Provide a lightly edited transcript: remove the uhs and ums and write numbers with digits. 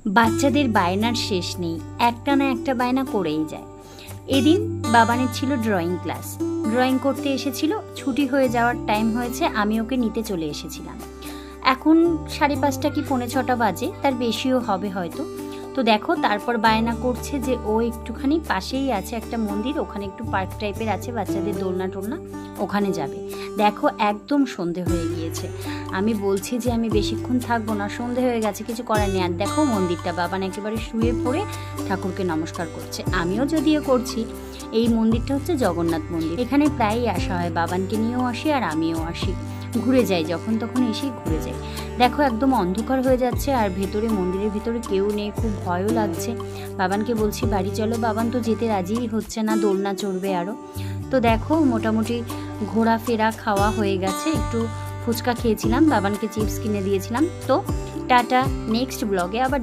বাচ্চাদের বায়নার শেষ নেই, একটা না একটা বায়না করেই যায়। এদিন বাবানের ছিল ড্রয়িং ক্লাস, ড্রয়িং করতে এসেছিল, ছুটি হয়ে যাওয়ার টাইম হয়েছে, আমি ওকে নিতে চলে এসেছিলাম। এখন 5:30 কি 5:45 বাজে, তার বেশিও হবে হয়তো। তো দেখো তারপর বায়না করছে যে ও একটুখানি পাশেই আছে একটা মন্দির, ওখানে একটু পার্ক টাইপের আছে, বাচ্চাদের দোলনা টোলনা, ওখানে যাবে। দেখো একদম সন্ধে হয়ে গিয়েছে, আমি বলছি যে আমি বেশিক্ষণ থাকবো না, সন্ধে হয়ে গেছে, কিছু করার নেই। আর দেখো মন্দিরটা, বাবান একেবারে শুয়ে পড়ে ঠাকুরকে নমস্কার করছে, আমিও যদিও করছি। এই মন্দিরটা হচ্ছে জগন্নাথ মন্দির, এখানে প্রায়ই আসা হয়, বাবানকে নিয়েও আসি আর আমিও আসি, ঘুরে যাই, যখন তখন এসেই ঘুরে যাই। দেখো একদম অন্ধকার হয়ে যাচ্ছে, আর ভেতরে মন্দিরের ভিতরে কেউ নেই, খুব ভয়ও লাগছে। বাবানকে বলছি বাড়ি চলো, বাবান তো যেতে রাজিই হচ্ছে না, দোলনা চড়বে আরও। তো দেখো মোটামুটি ঘোরাফেরা খাওয়া হয়ে গেছে, একটু ফুচকা খেয়েছিলাম, বাবানকে চিপস কিনে দিয়েছিলাম। তো টাটা, নেক্সট ব্লগে আবার